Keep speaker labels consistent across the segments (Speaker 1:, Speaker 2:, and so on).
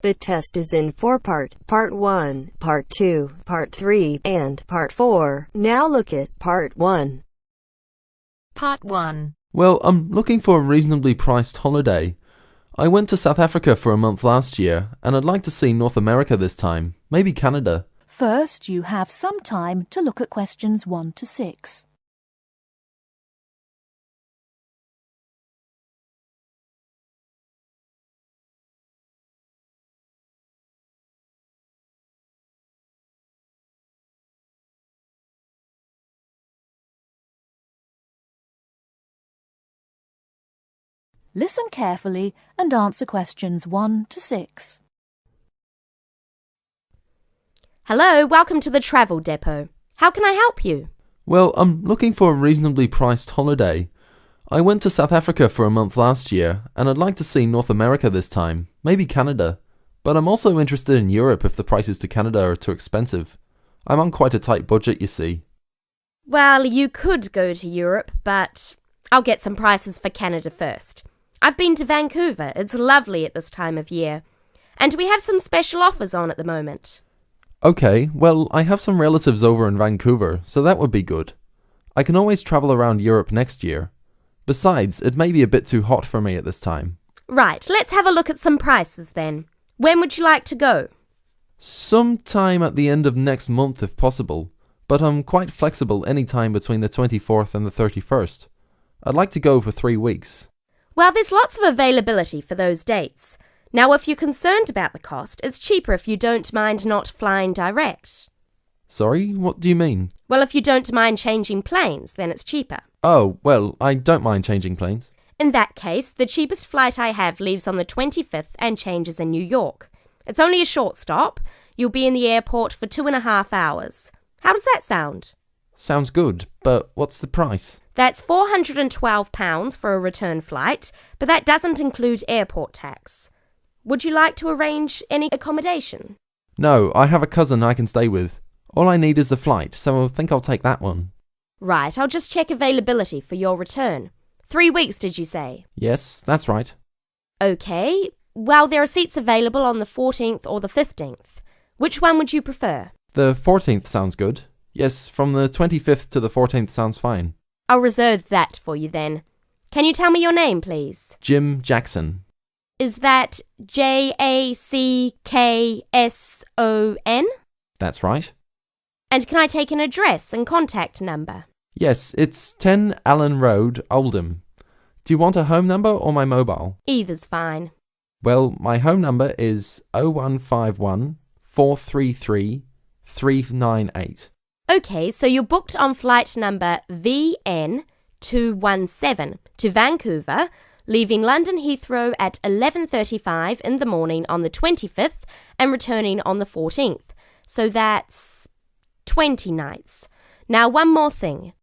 Speaker 1: The test is in 4-part, Part 1, Part 2, Part 3, and Part 4. Now look at Part 1.
Speaker 2: Part 1.
Speaker 3: Well, I'm looking for a reasonably priced holiday. I went to South Africa for a month last year, and I'd like to see North America this time, maybe Canada.
Speaker 4: First, you have some time to look at questions 1 to 6. Listen carefully and answer questions 1 to 6.
Speaker 2: Hello, welcome to the Travel Depot. How can I help you?
Speaker 3: Well, I'm looking for a reasonably priced holiday. I went to South Africa for a month last year, and I'd like to see North America this time, maybe Canada. But I'm also interested in Europe if the prices to Canada are too expensive. I'm on quite a tight budget, you see.
Speaker 2: Well, you could go to Europe, but I'll get some prices for Canada first. I've been to Vancouver. It's lovely at this time of year. And we have some special offers on at the moment.
Speaker 3: Okay, well, I have some relatives over in Vancouver, so that would be good. I can always travel around Europe next year. Besides, it may be a bit too hot for me at this time.
Speaker 2: Right, let's have a look at some prices then. When would you like to go?
Speaker 3: Sometime at the end of next month if possible, but I'm quite flexible any time between the 24th and the 31st. I'd like to go for 3 weeks.
Speaker 2: Well, there's lots of availability for those dates. Now, if you're concerned about the cost, it's cheaper if you don't mind not flying direct.
Speaker 3: Sorry, what do you mean?
Speaker 2: Well, if you don't mind changing planes, then it's cheaper.
Speaker 3: Oh, well, I don't mind changing planes.
Speaker 2: In that case, the cheapest flight I have leaves on the 25th and changes in New York. It's only a short stop. You'll be in the airport for 2.5 hours. How does that sound?
Speaker 3: Sounds good, but what's the price?
Speaker 2: That's £412 for a return flight, but that doesn't include airport tax. Would you like to arrange any accommodation?
Speaker 3: No, I have a cousin I can stay with. All I need is the flight, so I think I'll take that one.
Speaker 2: Right, I'll just check availability for your return. 3 weeks, did you say?
Speaker 3: Yes, that's right.
Speaker 2: Okay, well, there are seats available on the 14th or the 15th. Which one would you prefer?
Speaker 3: The 14th sounds good. Yes, from the 25th to the 14th sounds fine.
Speaker 2: I'll reserve that for you then. Can you tell me your name, please?
Speaker 3: Jim Jackson.
Speaker 2: Is that Jackson?
Speaker 3: That's right.
Speaker 2: And can I take an address and contact number?
Speaker 3: Yes, it's 10 Allen Road, Oldham. Do you want a home number or my mobile?
Speaker 2: Either's fine.
Speaker 3: Well, my home number is 0151 433 398.
Speaker 2: Okay, so you're booked on flight number VN217 to Vancouver, leaving London Heathrow at 11:35 in the morning on the 25th and returning on the 14th. So that's 20 nights. Now, one more thing.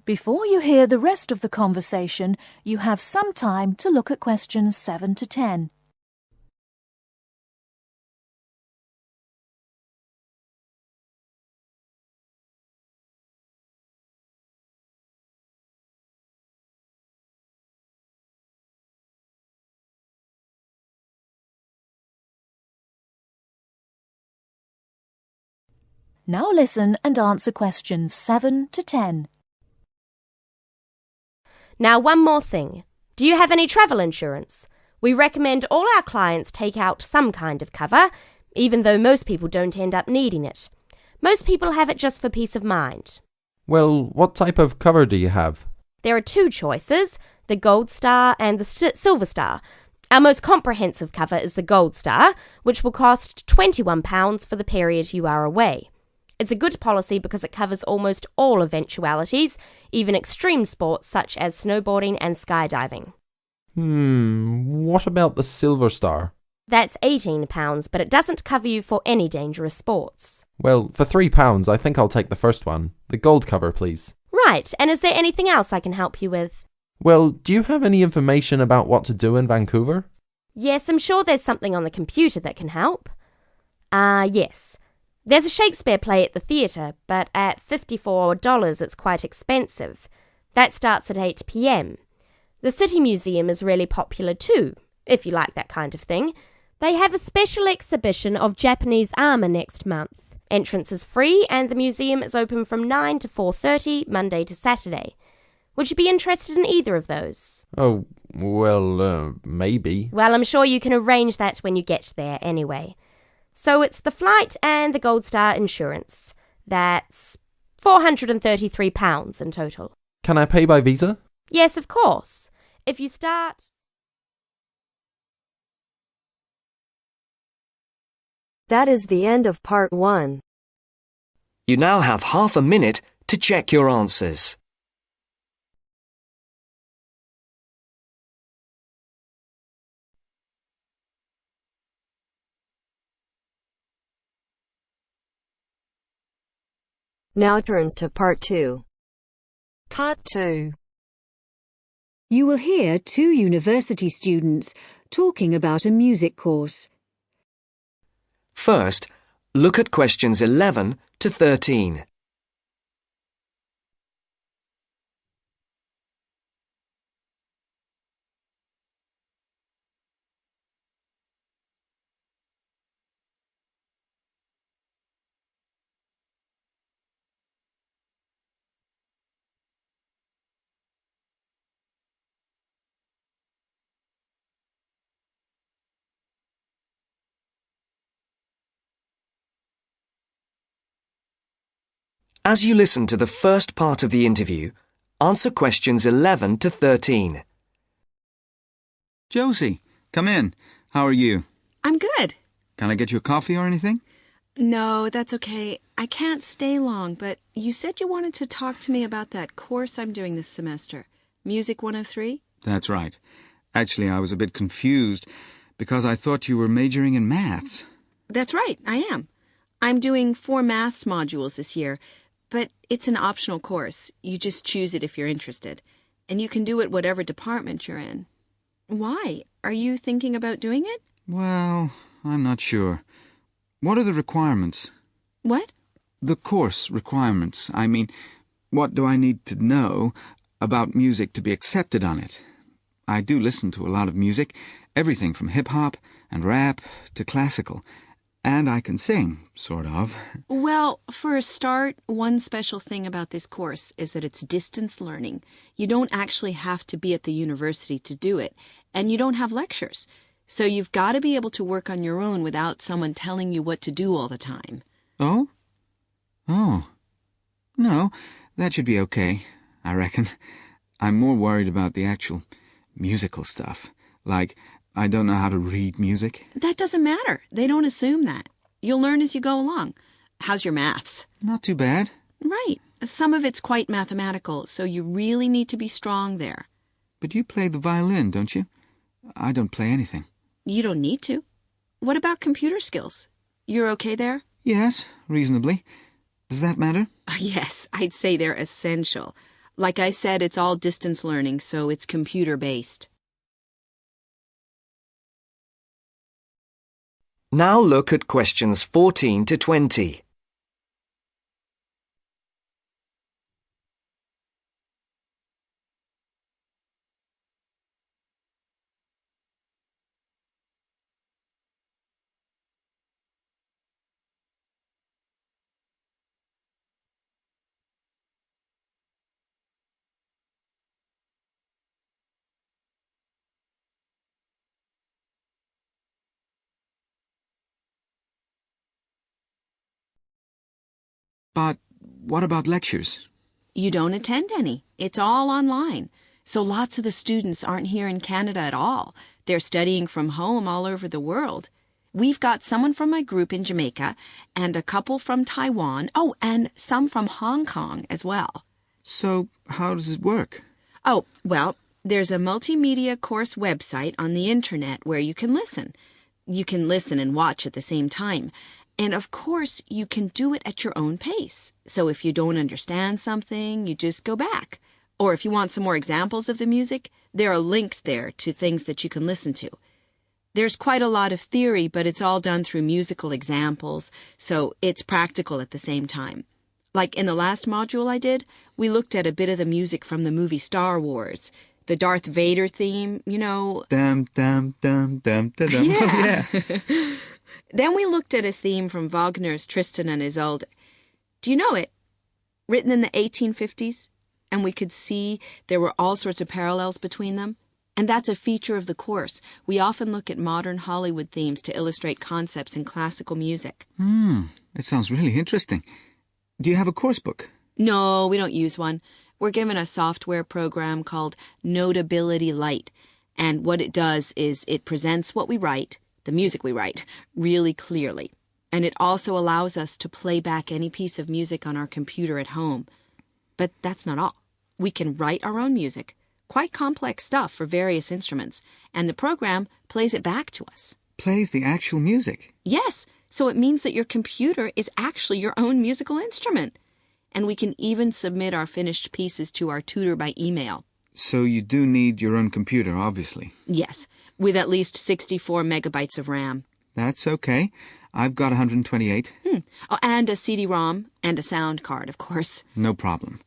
Speaker 4: Before you hear the rest of the conversation, you have some time to look at questions 7 to 10. Now listen and answer questions 7 to 10.
Speaker 2: Now, one more thing. Do you have any travel insurance? We recommend all our clients take out some kind of cover, even though most people don't end up needing it. Most people have it just for peace of mind.
Speaker 3: Well, what type of cover do you have?
Speaker 2: There are 2 choices, the Gold Star and the Silver Star. Our most comprehensive cover is the Gold Star, which will cost £21 for the period you are away. It's a good policy because it covers almost all eventualities, even extreme sports such as snowboarding and skydiving.
Speaker 3: What about the Silver Star?
Speaker 2: That's £18, but it doesn't cover you for any dangerous sports.
Speaker 3: Well, for £3, I think I'll take the first one. The gold cover, please.
Speaker 2: Right, and is there anything else I can help you with?
Speaker 3: Well, do you have any information about what to do in Vancouver?
Speaker 2: Yes, I'm sure there's something on the computer that can help. Yes. There's a Shakespeare play at the theatre, but at $54 it's quite expensive. That starts at 8 p.m. The City Museum is really popular too, if you like that kind of thing. They have a special exhibition of Japanese armour next month. Entrance is free and the museum is open from 9 to 4:30, Monday to Saturday. Would you be interested in either of those?
Speaker 3: Oh, well, maybe.
Speaker 2: Well, I'm sure you can arrange that when you get there anyway. So it's the flight and the Gold Star insurance. That's £433 in total.
Speaker 3: Can I pay by Visa?
Speaker 2: Yes, of course. If you start...
Speaker 1: That is the end of part 1.
Speaker 5: You now have half a minute to check your answers.
Speaker 1: Now turns to part 2.
Speaker 4: Part 2. You will hear 2 university students talking about a music course.
Speaker 5: First, look at questions 11 to 13. As you listen to the first part of the interview, answer questions 11 to 13.
Speaker 6: Josie, come in. How are you?
Speaker 7: I'm good.
Speaker 6: Can I get you a coffee or anything?
Speaker 7: No, that's okay. I can't stay long, but you said you wanted to talk to me about that course I'm doing this semester, Music 103?
Speaker 6: That's right. Actually, I was a bit confused because I thought you were majoring in maths.
Speaker 7: That's right, I am. I'm doing 4 maths modules this year, but it's an optional course. You just choose it if you're interested, and you can do it whatever department you're in. Why? Are you thinking about doing it?
Speaker 6: Well, I'm not sure. What are the requirements?
Speaker 7: What?
Speaker 6: The course requirements. I mean, what do I need to know about music to be accepted on it? I do listen to a lot of music, everything from hip-hop and rap to classical. And I can sing, sort of.
Speaker 7: Well, for a start, one special thing about this course is that it's distance learning. You don't actually have to be at the university to do it, and you don't have lectures. So you've got to be able to work on your own without someone telling you what to do all the time.
Speaker 6: Oh? Oh. No, that should be okay, I reckon. I'm more worried about the actual musical stuff. Like, I don't know how to read music.
Speaker 7: That doesn't matter. They don't assume that. You'll learn as you go along. How's your maths?
Speaker 6: Not too bad.
Speaker 7: Right. Some of it's quite mathematical, so you really need to be strong there.
Speaker 6: But you play the violin, don't you? I don't play anything.
Speaker 7: You don't need to. What about computer skills? You're okay there?
Speaker 6: Yes, reasonably. Does that matter?
Speaker 7: Yes, I'd say they're essential. Like I said, it's all distance learning, so it's computer-based.
Speaker 5: Now look at questions 14 to 20.
Speaker 6: But what about lectures?
Speaker 7: You don't attend any. It's all online. So lots of the students aren't here in Canada at all. They're studying from home all over the world. We've got someone from my group in Jamaica and a couple from Taiwan. Oh, and some from Hong Kong as well.
Speaker 6: So how does it work?
Speaker 7: Oh, well, there's a multimedia course website on the internet where you can listen. You can listen and watch at the same time. And of course, you can do it at your own pace. So if you don't understand something, you just go back. Or if you want some more examples of the music, there are links there to things that you can listen to. There's quite a lot of theory, but it's all done through musical examples, so it's practical at the same time. Like in the last module I did, we looked at a bit of the music from the movie Star Wars. The Darth Vader theme, you know.
Speaker 6: Dum, dum, dum, dum, dum, dum.
Speaker 7: Yeah.
Speaker 6: Oh, yeah.
Speaker 7: Then we looked at a theme from Wagner's Tristan and Isolde. Do you know it? Written in the 1850s. And we could see there were all sorts of parallels between them. And that's a feature of the course. We often look at modern Hollywood themes to illustrate concepts in classical music.
Speaker 6: It sounds really interesting. Do you have a course book?
Speaker 7: No, we don't use one. We're given a software program called Notability Lite. And what it does is it presents what we write, the music we write, really clearly. And it also allows us to play back any piece of music on our computer at home. But that's not all. We can write our own music, quite complex stuff for various instruments, and the program plays it back to us.
Speaker 6: Plays the actual music?
Speaker 7: Yes, so it means that your computer is actually your own musical instrument. And we can even submit our finished pieces to our tutor by email.
Speaker 6: So you do need your own computer, obviously.
Speaker 7: Yes, with at least 64 megabytes of RAM.
Speaker 6: That's okay. I've got 128.
Speaker 7: Oh, and a CD-ROM and a sound card, of course.
Speaker 6: No problem.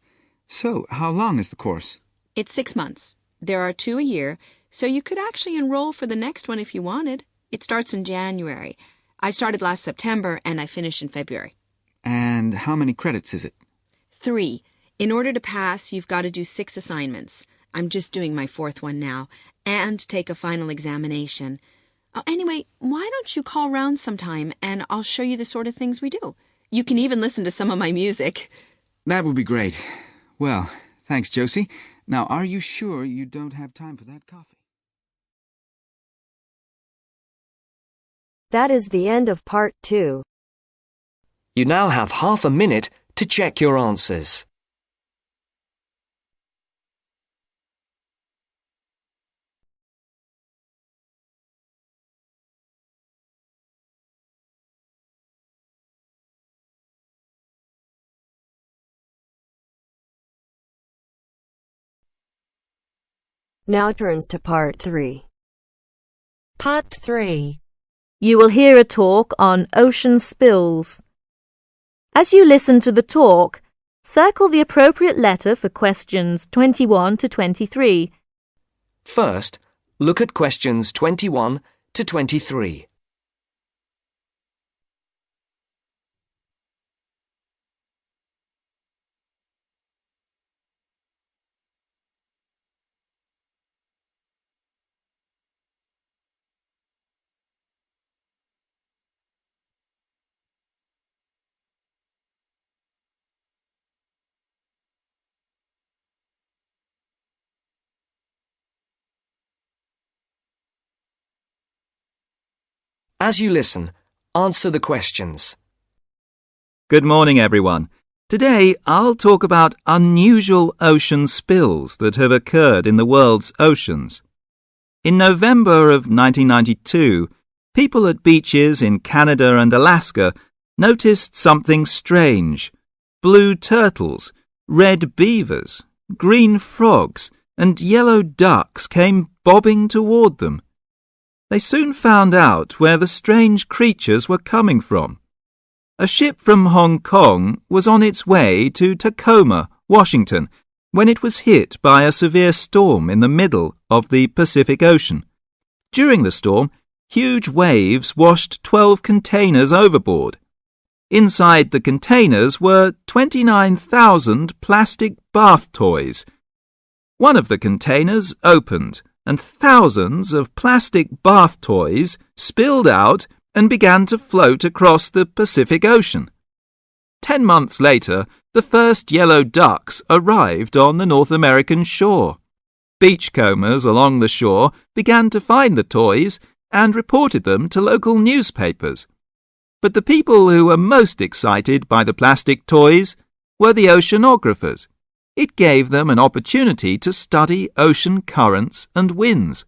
Speaker 6: So, how long is the course?
Speaker 7: It's 6 months. There are 2 a year, so you could actually enroll for the next one if you wanted. It starts in January. I started last September and I finish in February.
Speaker 6: And how many credits is it?
Speaker 7: 3. In order to pass, you've got to do 6 assignments. I'm just doing my 4th one now. And take a final examination. Oh, anyway, why don't you call round sometime and I'll show you the sort of things we do. You can even listen to some of my music.
Speaker 6: That would be great. Well, thanks, Josie. Now, are you sure you don't have time for that coffee?
Speaker 1: That is the end of part 2.
Speaker 5: You now have half a minute to check your answers.
Speaker 1: Now turns to part 3.
Speaker 8: Part 3. You will hear a talk on ocean spills. As you listen to the talk, circle the appropriate letter for questions 21 to 23.
Speaker 5: First, look at questions 21 to 23. As you listen, answer the questions.
Speaker 9: Good morning, everyone. Today, I'll talk about unusual ocean spills that have occurred in the world's oceans. In November of 1992, people at beaches in Canada and Alaska noticed something strange. Blue turtles, red beavers, green frogs, and yellow ducks came bobbing toward them. They soon found out where the strange creatures were coming from. A ship from Hong Kong was on its way to Tacoma, Washington, when it was hit by a severe storm in the middle of the Pacific Ocean. During the storm, huge waves washed 12 containers overboard. Inside the containers were 29,000 plastic bath toys. One of the containers opened, and thousands of plastic bath toys spilled out and began to float across the Pacific Ocean. 10 months later, the first yellow ducks arrived on the North American shore. Beachcombers along the shore began to find the toys and reported them to local newspapers. But the people who were most excited by the plastic toys were the oceanographers. It gave them an opportunity to study ocean currents and winds.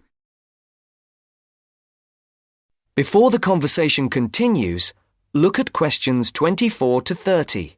Speaker 5: Before the conversation continues, look at questions 24 to 30.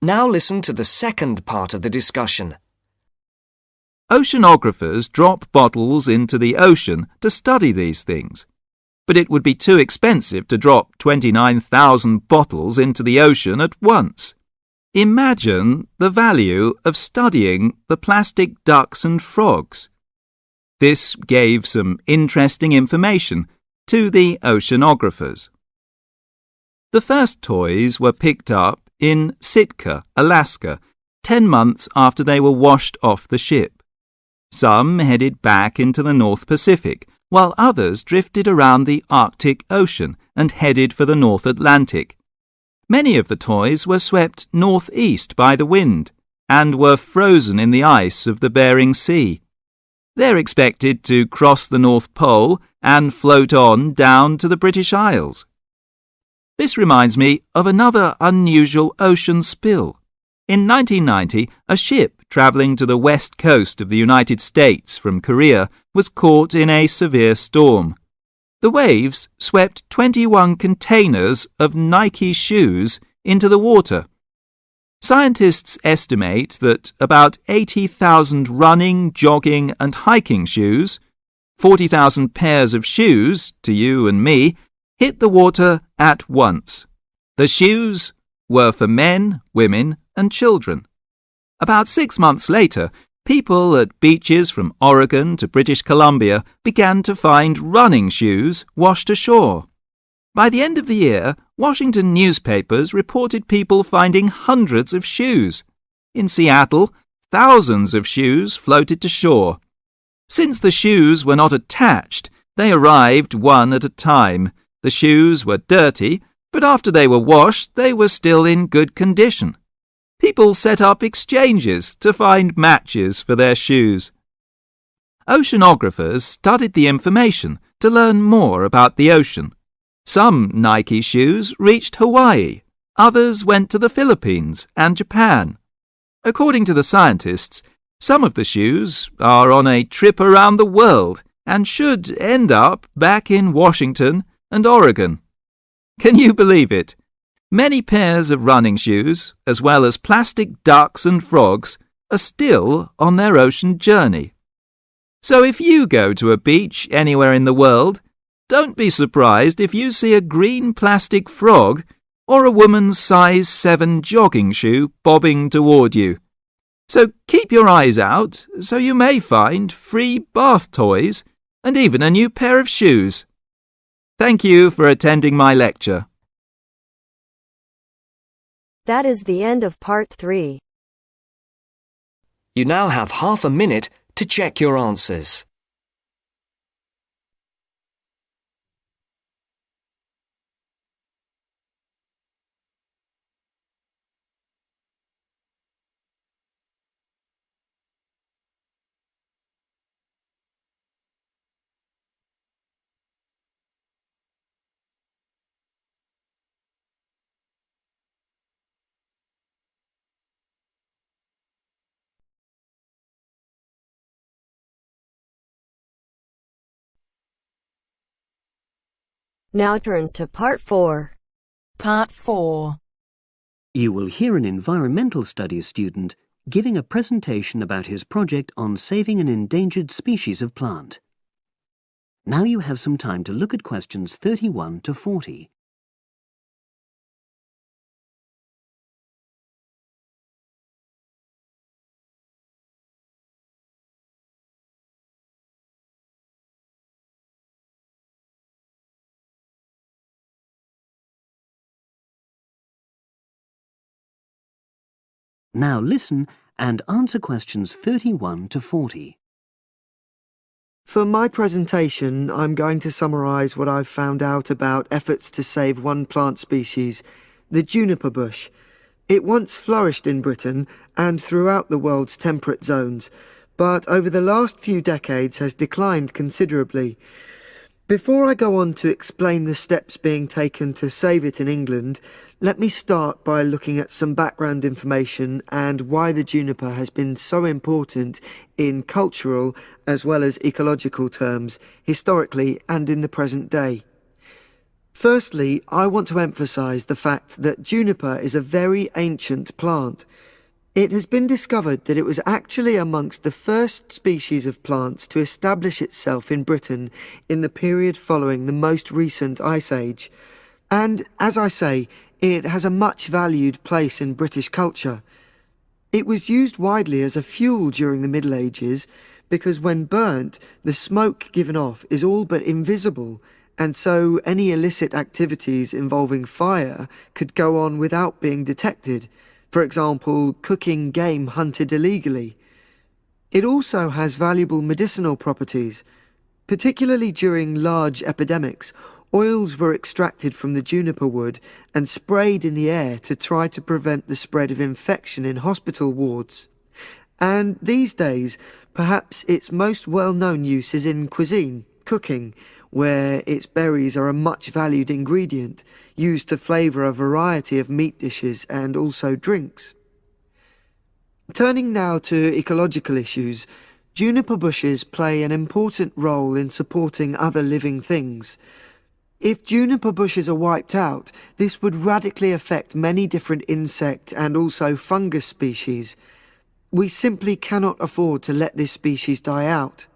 Speaker 5: Now listen to the second part of the discussion.
Speaker 9: Oceanographers drop bottles into the ocean to study these things. But it would be too expensive to drop 29,000 bottles into the ocean at once. Imagine the value of studying the plastic ducks and frogs. This gave some interesting information to the oceanographers. The first toys were picked up in Sitka, Alaska, 10 months after they were washed off the ship. Some headed back into the North Pacific, while others drifted around the Arctic Ocean and headed for the North Atlantic. Many of the toys were swept northeast by the wind and were frozen in the ice of the Bering Sea. They're expected to cross the North Pole and float on down to the British Isles. This reminds me of another unusual ocean spill. In 1990, a ship travelling to the west coast of the United States from Korea was caught in a severe storm. The waves swept 21 containers of Nike shoes into the water. Scientists estimate that about 80,000 running, jogging and hiking shoes, 40,000 pairs of shoes, to you and me, hit the water at once. The shoes were for men, women and children. About 6 months later, people at beaches from Oregon to British Columbia began to find running shoes washed ashore. By the end of the year, Washington newspapers reported people finding hundreds of shoes. In Seattle, thousands of shoes floated to shore. Since the shoes were not attached, they arrived one at a time. The shoes were dirty, but after they were washed, they were still in good condition. People set up exchanges to find matches for their shoes. Oceanographers studied the information to learn more about the ocean. Some Nike shoes reached Hawaii, others went to the Philippines and Japan. According to the scientists, some of the shoes are on a trip around the world and should end up back in Washington and Oregon. Can you believe it? Many pairs of running shoes, as well as plastic ducks and frogs, are still on their ocean journey. So if you go to a beach anywhere in the world, don't be surprised if you see a green plastic frog or a woman's size 7 jogging shoe bobbing toward you. So keep your eyes out, so you may find free bath toys and even a new pair of shoes. Thank you for attending my lecture.
Speaker 1: That is the end of part 3.
Speaker 5: You now have half a minute to check your answers.
Speaker 1: Now turns to part 4.
Speaker 10: Part 4.
Speaker 11: You will hear an environmental studies student giving a presentation about his project on saving an endangered species of plant. Now you have some time to look at questions 31 to 40. Now listen and answer questions 31 to 40.
Speaker 12: For my presentation, I'm going to summarise what I've found out about efforts to save one plant species, the juniper bush. It once flourished in Britain and throughout the world's temperate zones, but over the last few decades has declined considerably. Before I go on to explain the steps being taken to save it in England, let me start by looking at some background information and why the juniper has been so important in cultural as well as ecological terms, historically and in the present day. Firstly, I want to emphasise the fact that juniper is a very ancient plant. It has been discovered that it was actually amongst the first species of plants to establish itself in Britain in the period following the most recent Ice Age. And, as I say, it has a much valued place in British culture. It was used widely as a fuel during the Middle Ages because when burnt, the smoke given off is all but invisible, and so any illicit activities involving fire could go on without being detected. For example, cooking game hunted illegally. It also has valuable medicinal properties. Particularly during large epidemics, oils were extracted from the juniper wood and sprayed in the air to try to prevent the spread of infection in hospital wards. And these days, perhaps its most well-known use is in cuisine, cooking, where its berries are a much valued ingredient, used to flavour a variety of meat dishes and also drinks. Turning now to ecological issues, juniper bushes play an important role in supporting other living things. If juniper bushes are wiped out, this would radically affect many different insect and also fungus species. We simply cannot afford to let this species die out.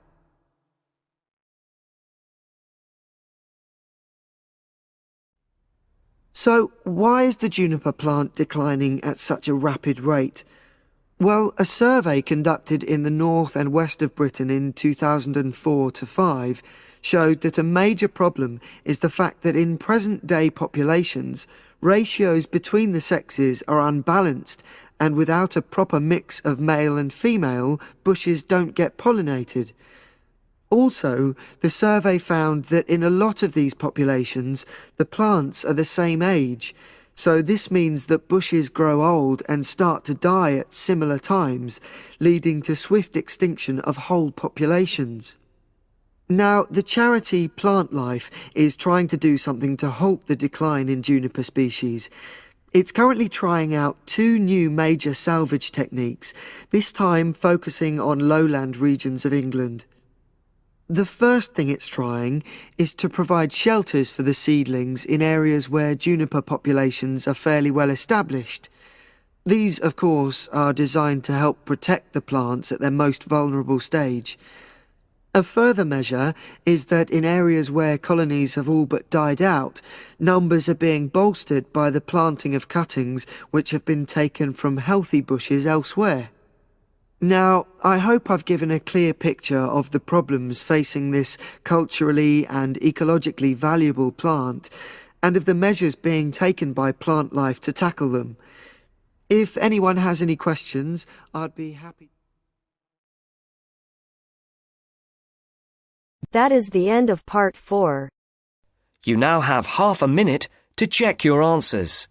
Speaker 12: So, why is the juniper plant declining at such a rapid rate? Well, a survey conducted in the north and west of Britain in 2004-5 showed that a major problem is the fact that in present-day populations, ratios between the sexes are unbalanced, and without a proper mix of male and female, bushes don't get pollinated. Also, the survey found that in a lot of these populations, the plants are the same age, so this means that bushes grow old and start to die at similar times, leading to swift extinction of whole populations. Now, the charity Plant Life is trying to do something to halt the decline in juniper species. It's currently trying out 2 new major salvage techniques, this time focusing on lowland regions of England. The first thing it's trying is to provide shelters for the seedlings in areas where juniper populations are fairly well established. These, of course, are designed to help protect the plants at their most vulnerable stage. A further measure is that in areas where colonies have all but died out, numbers are being bolstered by the planting of cuttings which have been taken from healthy bushes elsewhere. Now, I hope I've given a clear picture of the problems facing this culturally and ecologically valuable plant, and of the measures being taken by Plant Life to tackle them. If anyone has any questions, I'd be happy.
Speaker 1: That is the end of part 4.
Speaker 5: You now have half a minute to check your answers.